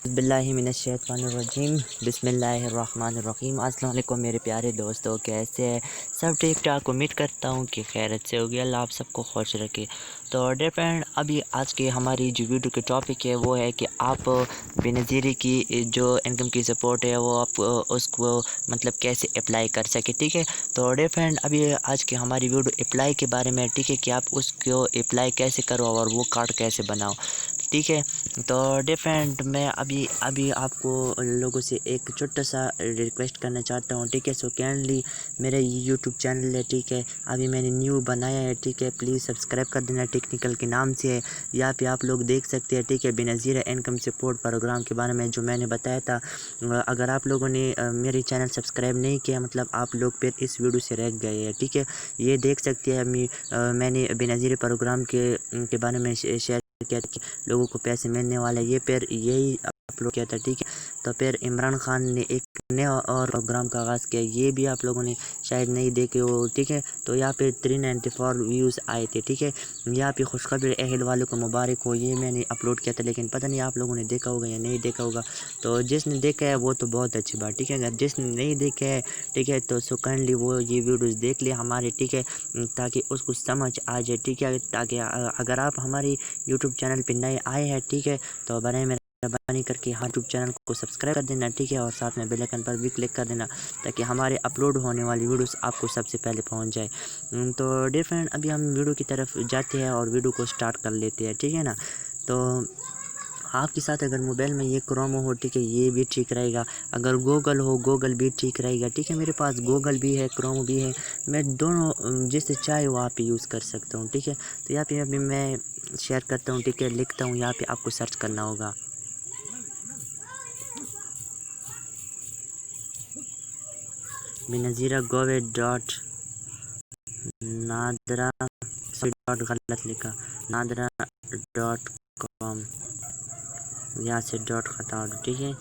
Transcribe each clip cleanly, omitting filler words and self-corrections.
बिल्लाहि मिनश्शैतानिर्रजीम बिस्मिल्लाहिर्रहमानिर्रहीम। अस्सलाम वालेकुम मेरे प्यारे दोस्तों, कैसे हैं? सब ठीक ठाक। उम्मीद करता हूँ कि खैरियत से होगी। अल्लाह आप सबको खुश रखे। तो डियर फ्रेंड, अभी आज के हमारी जो वीडियो की टॉपिक है वो है कि आप बेनज़ीरी की जो इनकम की सपोर्ट है वो आप उसको मतलब कैसे अप्लाई कर सके। ठीक है, तो डियर फ्रेंड, अभी आज की हमारी वीडियो अप्लाई के बारे में, ठीक है, कि आप उसको अप्लाई कैसे करो और वो कार्ड कैसे बनाओ। ठीक है, तो डियर फ्रेंड, मैं अभी आपको लोगों से एक छोटा सा रिक्वेस्ट करना चाहता हूँ। ठीक है, सो काइंडली मेरा यूट्यूब चैनल है, ठीक है, अभी मैंने न्यू बनाया है। ठीक है, प्लीज़ सब्सक्राइब कर देना। टेक्निकल के नाम से है, यहाँ पे आप लोग देख सकते हैं। ठीक है, बेनज़ीर इनकम सपोर्ट प्रोग्राम के बारे में जो मैंने बताया था। अगर आप लोगों ने मेरे चैनल सब्सक्राइब नहीं किया, मतलब आप लोग फिर इस वीडियो से रह गए हैं। ठीक है, ये देख सकते हैं मैंने बेनज़ीर प्रोग्राम के बारे में शेयर किया कि लोगों को पैसे मिलने वाले, ये फिर यही अपलोड किया था। ठीक है, तो फिर इमरान खान ने एक नया और प्रोग्राम का आगाज़ किया, ये भी आप लोगों ने शायद नहीं देखे हो। ठीक है, तो यहाँ पे 394 व्यूज़ आए थे। ठीक है, यहाँ पे खुशखबरी अहल वालों को मुबारक हो, ये मैंने अपलोड किया था, लेकिन पता नहीं आप लोगों ने देखा होगा या नहीं देखा होगा। तो जिसने देखा है वो तो बहुत अच्छी बात। ठीक है, अगर जिसने नहीं देखा है, ठीक है, तो सो काइंडली वो ये वीडियोज़ देख ले हमारे। ठीक है, ताकि उसको समझ आ जाए। ठीक है, ताकि अगर आप हमारी यूट्यूब चैनल पर नए आए हैं, ठीक है, तो बराए मेहरबानी करके हमारे यूट्यूब चैनल को सब्सक्राइब कर देना। ठीक है, और साथ में बेल आइकन पर भी क्लिक कर देना, ताकि हमारे अपलोड होने वाली वीडियोस आपको सबसे पहले पहुंच जाए। तो डियर फ्रेंड, अभी हम वीडियो की तरफ जाते हैं और वीडियो को स्टार्ट कर लेते हैं। ठीक है ना, तो आपके साथ अगर मोबाइल में ये क्रोमो हो, ठीक है, ये भी ठीक रहेगा। अगर गूगल हो, गूगल भी ठीक रहेगा। ठीक है, मेरे पास गूगल भी है, क्रोमो भी है, मैं दोनों जिससे चाहे वहाँ पे यूज़ कर सकता हूँ। ठीक है, तो यहाँ पे अभी मैं शेयर करता हूँ। ठीक है, लिखता हूँ, यहाँ पे आपको सर्च करना होगा बेनज़ीरा गोवे डॉट नादरा, सॉरी डॉट गलत लिखा, नादरा डॉट कॉम, यहाँ से डॉट हटा दो। ठीक है,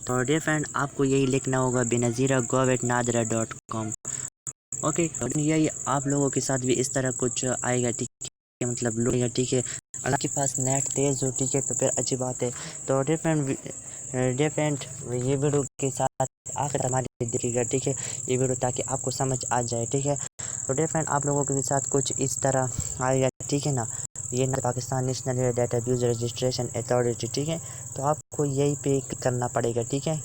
तो डियर फ्रेंड, आपको यही लिखना होगा बेनज़ीरा गोवेट नादरा डॉट कॉम। ओके, तो यही आप लोगों के साथ भी इस तरह कुछ आएगा। ठीक है, मतलब लोग, ठीक है, अगर आपके पास नेट तेज़ हो, ठीक है, तो फिर अच्छी बात है। तो डियर फ्रेंड, ये वीडियो के साथ आखिर हमारी देखिएगा। ठीक है, ये वीडियो ताकि आपको समझ आ जाए। ठीक है, तो डियर फ्रेंड, आप लोगों के साथ कुछ इस तरह आएगा। ठीक है ना, ये Pakistan national data use registration authority. ठीक है, तो आपको यही पे क्लिक करना पड़ेगा। ठीक है,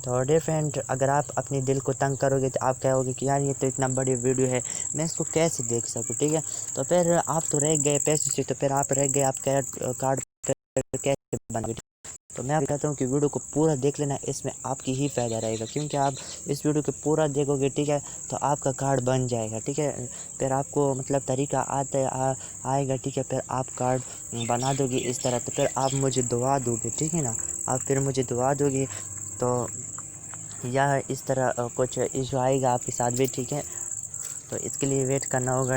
तो डियर फ्रेंड, अगर आप अपने दिल को तंग करोगे तो आप कहोगे कि यार ये तो इतना बड़ी वीडियो है, मैं इसको कैसे देख सकूँ। ठीक है, तो फिर आप तो रह गए पैसे से, तो फिर आप रह गए, आप कार्ड कैसे बनाओगे। तो मैं कहता हूँ कि वीडियो को पूरा देख लेना, इसमें आपकी ही फ़ायदा रहेगा, क्योंकि आप इस वीडियो को पूरा देखोगे, ठीक है, तो आपका कार्ड बन जाएगा। ठीक है, फिर आपको मतलब तरीका आएगा। ठीक है, फिर आप कार्ड बना दोगे इस तरह, तो फिर आप मुझे दुआ दोगे। ठीक है ना, आप फिर मुझे दुआ दोगे, तो यह इस तरह कुछ इशू आएगा आपके साथ भी। ठीक है, तो इसके लिए वेट करना होगा।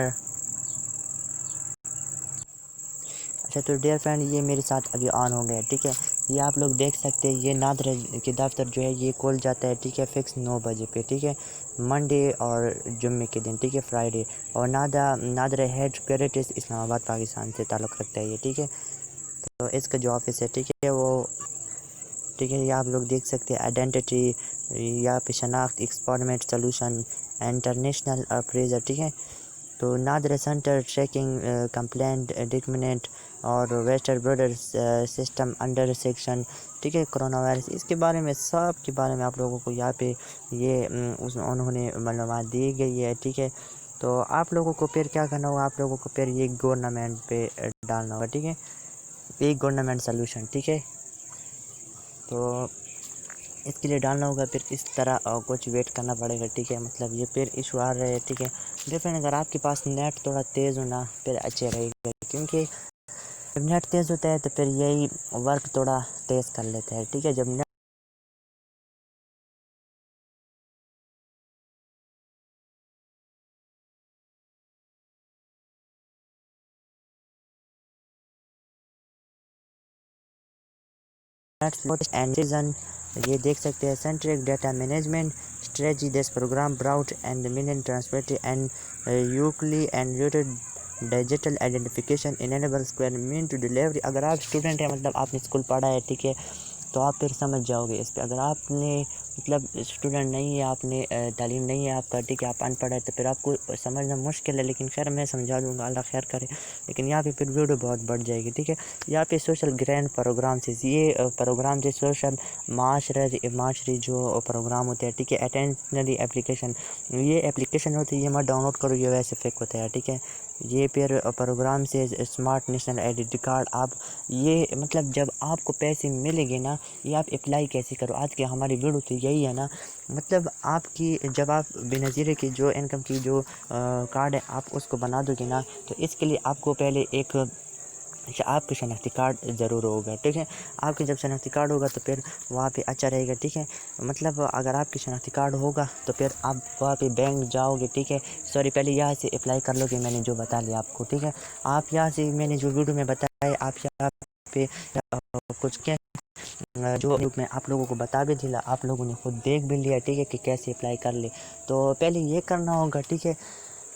अच्छा, तो डियर फ्रेंड, ये मेरे साथ अभी ऑन हो गया। ठीक है, ये आप लोग देख सकते हैं, ये नादरा के दफ्तर जो है ये खोल जाता है। ठीक है, फिक्स 9 बजे पे। ठीक है, मंडे और जुम्मे के दिन। ठीक है, फ्राइडे। और नादरा हेड क्वार्टर्स इस्लामाबाद पाकिस्तान से ताल्लुक़ रखता है ये। ठीक है, तो इसका जो ऑफिस है, ठीक है, वो, ठीक है, ये आप लोग देख सकते हैं, आइडेंटिटी, यहाँ पे शनाख्त, एक्सपेरिमेंट सोल्यूशन, इंटरनेशनल अप्रेजर। ठीक है, तो NADRA centre tracking complaint determinant और वेस्टर बॉर्डर सिस्टम अंडर सेक्शन। ठीक है, कोरोना वायरस, इसके बारे में, सब के बारे में आप लोगों को यहाँ पे ये उन्होंने मालूमात दी गई है। ठीक है, तो आप लोगों को फिर क्या करना होगा, आप लोगों को फिर ये गवर्नमेंट पे डालना होगा। ठीक है, एक गवर्नमेंट सोल्यूशन। ठीक है, तो इसके लिए डालना होगा, फिर इस तरह कुछ वेट करना पड़ेगा। ठीक है, मतलब ये फिर इशू आ रहे हैं। ठीक है, डिफरेंट, अगर आपके पास नेट थोड़ा तेज़ होना फिर अच्छे रहेगा, क्योंकि जब नेट तेज़ होता है तो फिर यही वर्क थोड़ा तेज़ कर लेता है। ठीक है, जब नेट एंड रीजन, ये देख सकते हैं, centric data management strategy, this program brought and minion transparency and uniquely and rooted digital identification enable square main to delivery. اگر آپ اسٹوڈنٹ ہیں مطلب آپ نے اسکول پڑھا ہے ٹھیک ہے تو آپ پھر سمجھ جاؤ گے اس پہ. اگر آپ نے مطلب اسٹوڈنٹ نہیں ہے, آپ نے تعلیم نہیں ہے آپ کا ٹھیک ہے, آپ ان پڑھ ہے تو پھر آپ کو سمجھنا مشکل ہے, لیکن خیر میں سمجھا دوں گا, اللہ خیر کرے. لیکن یہاں پہ پھر ویڈیو بہت بڑھ جائے گی ٹھیک ہے. یہاں پہ سوشل گرینڈ پروگرام سے یہ پروگرام جو سوشل معاشری جو پروگرام ہوتے ہیں ٹھیک ہے, اٹینشنری اپلیکیشن, یہ اپلیکیشن ہوتی ہے, یہ میں ڈاؤن لوڈ کروں یہ ویسے فیک ہوتا ہے ٹھیک ہے. یہ پھر پروگرام سے اسمارٹ نیشنل آئیڈینٹی کارڈ, آپ یہ مطلب جب آپ کو پیسے ملیں گے نا, یہ آپ اپلائی کیسے کرو, آج کی ہماری ویڈیو تو یہی ہے نا. مطلب آپ کی جب آپ بے نظیرے کی جو انکم کی جو کارڈ ہے آپ اس کو بنا دو گے نا, تو اس کے لیے آپ کو پہلے ایک آپ کا شناختی کارڈ ضرور ہوگا ٹھیک ہے. آپ کے جب شناختی کارڈ ہوگا تو پھر وہاں پہ اچھا رہے گا ٹھیک ہے. مطلب اگر آپ کی شناختی کارڈ ہوگا تو پھر آپ وہاں پہ بینک جاؤ گے ٹھیک ہے. سوری پہلے یہاں سے اپلائی کر لو گے, میں نے جو بتا لیا آپ کو ٹھیک ہے. آپ یہاں سے میں نے جو ویڈیو میں بتایا ہے آپ یہاں پہ کچھ کیا جو میں آپ لوگوں کو بتا بھی دیا, آپ لوگوں نے خود دیکھ بھی لیا ٹھیک ہے کہ کیسے اپلائی کر لے. تو پہلے یہ کرنا ہوگا ٹھیک ہے.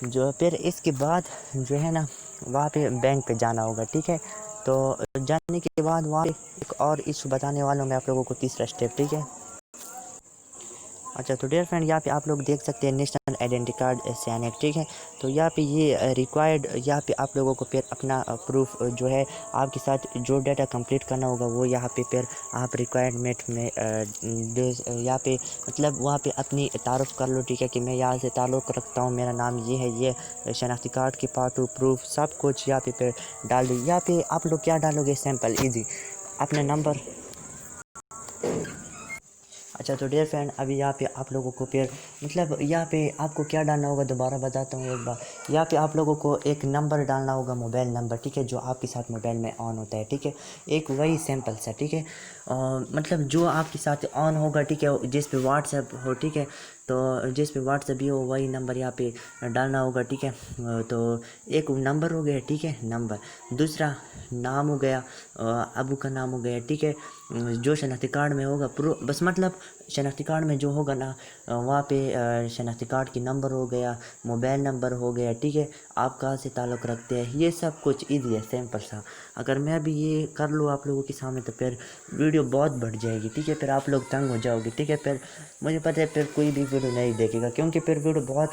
جو پھر اس کے بعد جو ہے نا وہاں پہ بینک پہ جانا ہوگا ٹھیک ہے. تو جانے کے بعد وہاں ایک اور ایشو بتانے والا ہوں میں آپ لوگوں کو, تیسرا اسٹیپ ٹھیک ہے. اچھا تو ڈیئر فرینڈ یہاں پہ آپ لوگ دیکھ سکتے ہیں نیشنل آئیڈینٹی کارڈ سینیک ٹھیک ہے. تو یہاں پہ یہ ریکوائرڈ, یہاں پہ آپ لوگوں کو پھر اپنا پروف جو ہے آپ کے ساتھ جو ڈیٹا کمپلیٹ کرنا ہوگا وہ یہاں پہ پھر آپ ریکوائرمنٹ میں یہاں پہ مطلب وہاں پہ اپنی تعارف کر لو ٹھیک ہے کہ میں یہاں سے تعلق رکھتا ہوں, میرا نام یہ ہے, یہ شناختی کارڈ کی پارٹ پروف سب کچھ یہاں پہ ڈال دو. یہاں پہ آپ لوگ کیا ڈالو گے, سمپل ایزی اپنا نمبر. اچھا تو ڈیئر فرینڈ ابھی یہاں پہ آپ لوگوں کو پھر مطلب یہاں پہ آپ کو کیا ڈالنا ہوگا, دوبارہ بتاتا ہوں ایک بار. یہاں پہ آپ لوگوں کو ایک نمبر ڈالنا ہوگا, موبائل نمبر ٹھیک ہے, جو آپ کے ساتھ موبائل میں آن ہوتا ہے ٹھیک ہے. ایک وہی سمپل سا ٹھیک ہے, مطلب جو آپ کے ساتھ آن ہوگا ٹھیک ہے, جس پہ واٹس ایپ ہو ٹھیک ہے. تو جس پہ واٹس ایپ بھی ہو وہی نمبر یہاں پہ ڈالنا ہوگا ٹھیک ہے. تو ایک نمبر ہو گیا ٹھیک ہے, نمبر. دوسرا نام ہو گیا, ابو کا نام ہو گیا ٹھیک ہے, جو شناختی کارڈ میں ہوگا بس مطلب شناختی کارڈ میں جو ہوگا نا وہاں پہ شناختی کارڈ کی نمبر ہو گیا, موبائل نمبر ہو گیا ٹھیک ہے, آپ کہاں سے تعلق رکھتے ہیں, یہ سب کچھ ایزی ہے سمپل سا. اگر میں بھی یہ کر لوں آپ لوگوں کے سامنے تو پھر ویڈیو بہت بڑھ جائے گی ٹھیک ہے, پھر آپ لوگ تنگ ہو جاؤ گے ٹھیک ہے. پھر مجھے پتہ ہے پھر کوئی بھی ویڈیو نہیں دیکھے گا, کیونکہ پھر ویڈیو بہت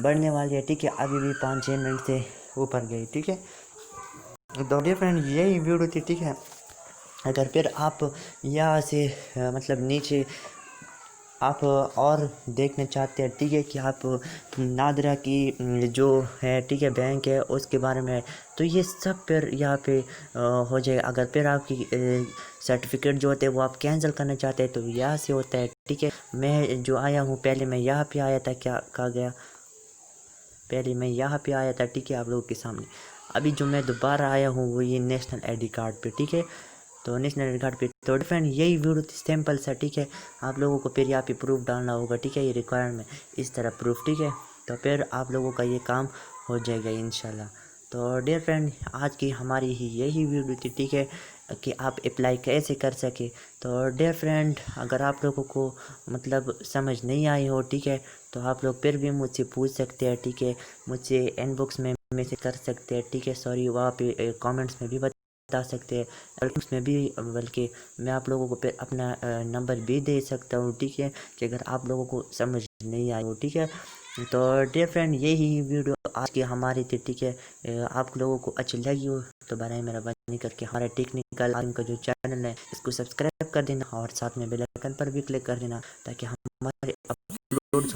بڑھنے والی ہے ٹھیک ہے. ابھی بھی 5-6 منٹ سے اوپر گئی ٹھیک ہے. تو ڈیئر فرینڈ یہی ویڈیو تھی ٹھیک ہے. اگر پھر آپ یہاں سے مطلب نیچے آپ اور دیکھنا چاہتے ہیں ٹھیک ہے کہ آپ نادرا کی جو ہے ٹھیک ہے بینک ہے اس کے بارے میں, تو یہ سب پھر یہاں پہ ہو جائے. اگر پھر آپ کی سرٹیفکیٹ جو ہوتے ہیں وہ آپ کینسل کرنا چاہتے ہیں تو یہاں سے ہوتا ہے ٹھیک ہے. میں جو آیا ہوں پہلے میں یہاں پہ آیا تھا, کیا کہا گیا, پہلے میں یہاں پہ آیا تھا ٹھیک ہے آپ لوگوں کے سامنے. ابھی جو میں دوبارہ آیا ہوں وہ یہ نیشنل آئی ڈی کارڈ پہ ٹھیک ہے. تو نیشنل آئی ڈی کارڈ پہ تو فرینڈ یہی ویڈیو تھی سمپل سا ٹھیک ہے. آپ لوگوں کو پھر یہاں پہ پروف ڈالنا ہوگا ٹھیک ہے, یہ ریکوائرمنٹ اس طرح پروف ٹھیک ہے. تو پھر آپ لوگوں کا یہ کام ہو جائے گا انشاءاللہ. تو ڈیئر فرینڈ آج کی ہماری یہی ویڈیو تھی ٹھیک ہے کہ آپ اپلائی کیسے کر سکے. تو ڈیئر فرینڈ اگر آپ لوگوں کو مطلب سمجھ نہیں آئی ہو ٹھیک ہے تو آپ لوگ پھر بھی مجھ سے پوچھ سکتے ہیں ٹھیک ہے. مجھ سے ان باکس میں میسج کر سکتے ہیں ٹھیک ہے, سوری وہاں پہ کامنٹس میں بھی بتا سکتے ہیں, اس میں بھی, بلکہ میں آپ لوگوں کو پھر اپنا نمبر بھی دے سکتا ہوں ٹھیک ہے, کہ اگر آپ لوگوں کو سمجھ نہیں آئی ہو ٹھیک ہے. تو ڈیئر فرینڈ یہی ویڈیو آج کی ہماری تھی ٹھیک ہے. آپ لوگوں کو اچھی لگی ہو تو برائے مہربانی کر کے ہمارا ٹیکنیکل عالم کا جو چینل ہے اس کو سبسکرائب کر دینا, اور ساتھ میں بیل آئیکن پر بھی کلک کر دینا تاکہ ہمارے اپلوڈ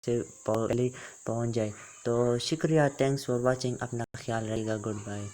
سے پہلے پہنچ جائے. تو شکریہ, تھینکس فار واچنگ, اپنا خیال رہے گا, گڈ بائے.